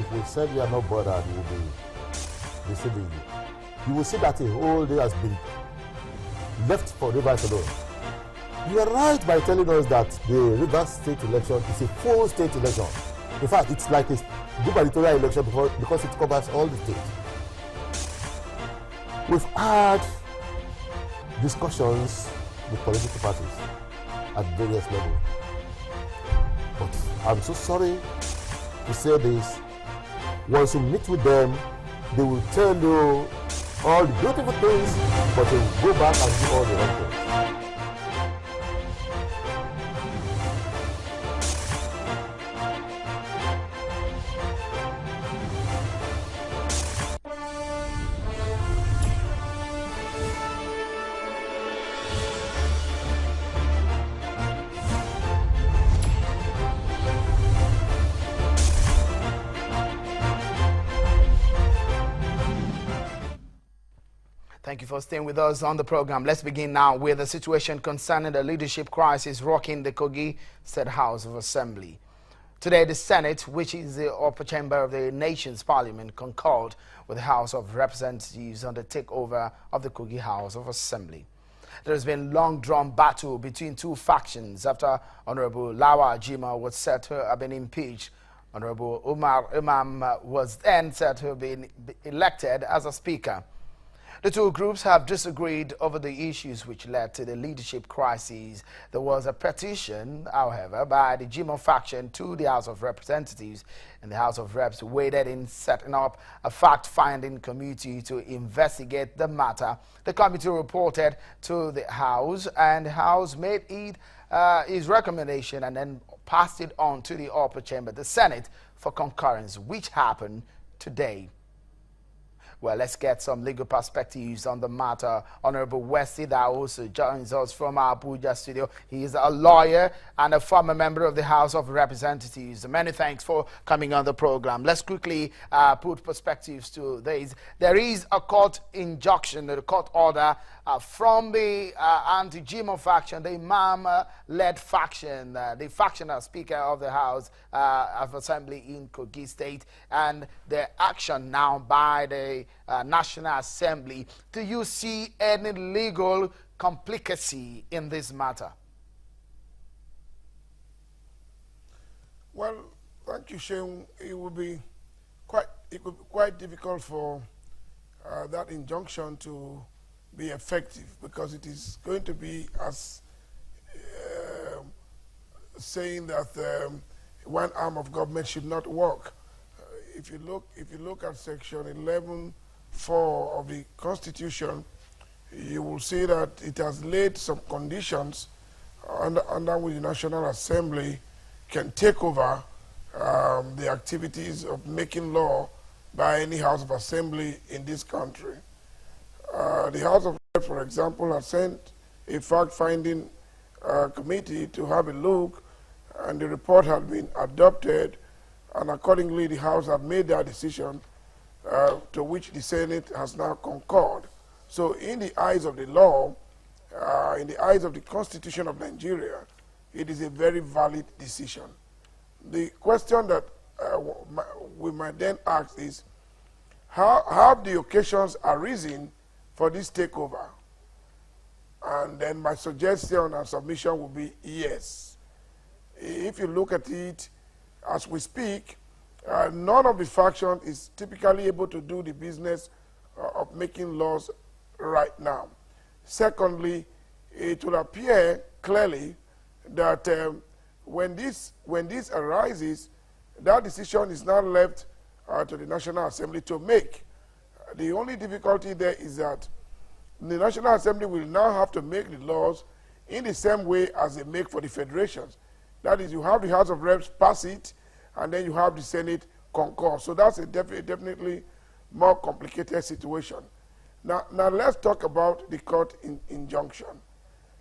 if we said we are not bothered, we will be deceiving you. You will see that a whole day has been left for Rivers alone. You are right by telling us that the Rivers state election is a full state election. In fact, it's like a gubernatorial election because it covers all the states. We've had discussions with political parties at various levels. But I'm so sorry to say this. Once you meet with them, they will tell you all the beautiful things, but they will go back and do all the wrong things. Thank you for staying with us on the program. Let's begin now with the situation concerning the leadership crisis rocking the Kogi State House of Assembly. Today, the Senate, which is the upper chamber of the nation's parliament, concurred with the House of Representatives on the takeover of the Kogi House of Assembly. There has been long-drawn battle between two factions after Honorable Lawa Jima was said to have been impeached. Honorable Umar Imam was then said to have been elected as a speaker. The two groups have disagreed over the issues which led to the leadership crisis. There was a petition, however, by the Jimo faction to the House of Representatives, and the House of Reps waded in setting up a fact-finding committee to investigate the matter. The committee reported to the House, and the House made its recommendation and then passed it on to the upper chamber, the Senate, for concurrence, which happened today. Well, let's get some legal perspectives on the matter. Honorable Wesley that also joins us from our Abuja studio. He is a lawyer and a former member of the House of Representatives. Many thanks for coming on the program. Let's quickly put perspectives to this. There is a court injunction, a court order from the anti-Jimo faction, the Imam-led faction, the factional speaker of the House of Assembly in Kogi State, and the action now by the National Assembly. Do you see any legal complicacy in this matter? Well, thank you, Shane. It would be quite difficult for that injunction to be effective, because it is going to be as saying that one arm of government should not work. If you look at Section 11(4) of the Constitution, you will see that it has laid some conditions under which the National Assembly can take over the activities of making law by any House of Assembly in this country. The House of Reps, for example, has sent a fact-finding committee to have a look, and the report has been adopted, and accordingly the House have made their decision, to which the Senate has now concurred. So in the eyes of the law, in the eyes of the Constitution of Nigeria, it is a very valid decision. The question that we might then ask is, how have the occasions arisen for this takeover? And then my suggestion and submission will be yes. If you look at it as we speak, none of the factions is typically able to do the business of making laws right now. Secondly, it will appear clearly that when this arises, that decision is now left to the National Assembly to make. The only difficulty there is that the National Assembly will now have to make the laws in the same way as they make for the federations. That is, you have the House of Reps pass it, and then you have the Senate concur. So that's a definitely more complicated situation. Now let's talk about the court injunction.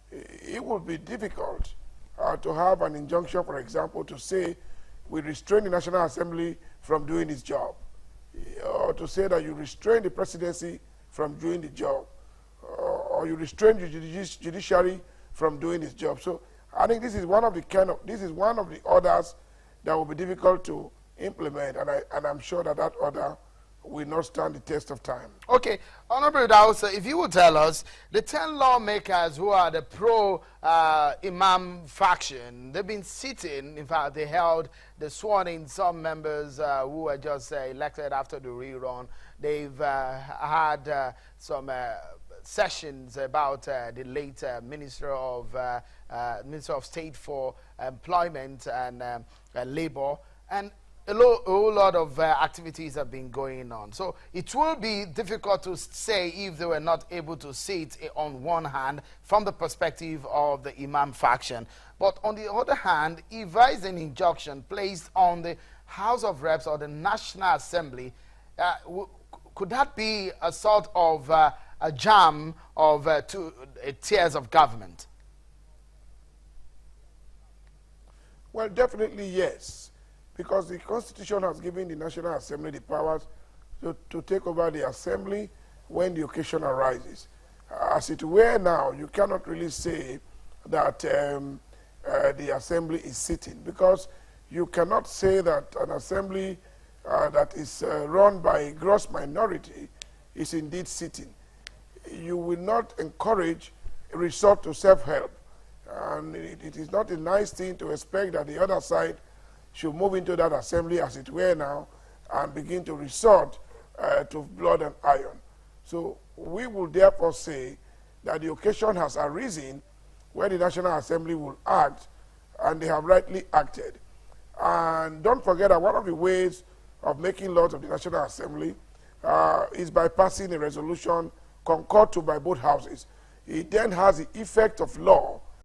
It would be difficult to have an injunction, for example, to say we restrain the National Assembly from doing its job, or to say that you restrain the presidency from doing the job, or you restrain the judiciary from doing its job. So I think this is one of the orders that will be difficult to implement, and I'm sure that that order will not stand the test of time. Okay, Honorable Dawson, if you would tell us, the 10 lawmakers who are the pro-Imam faction, they've been sitting, in fact, they held the sworn in some members who were just elected after the rerun. They've had some sessions about the late Minister of State for Employment and Labor, and a whole lot of activities have been going on. So it will be difficult to say if they were not able to sit on one hand from the perspective of the Imam faction. But on the other hand, if there is an injunction placed on the House of Reps or the National Assembly, could that be a sort of a jam of two tiers of government? Well, definitely yes, because the Constitution has given the National Assembly the powers to take over the Assembly when the occasion arises. As it were now, you cannot really say that the Assembly is sitting, because you cannot say that an Assembly that is run by a gross minority is indeed sitting. You will not encourage a resort to self-help. And it is not a nice thing to expect that the other side should move into that assembly, as it were now, and begin to resort to blood and iron. So we will therefore say that the occasion has arisen where the National Assembly will act, and they have rightly acted. And don't forget that one of the ways of making laws of the National Assembly is by passing a resolution concurred to by both houses. It then has the effect of law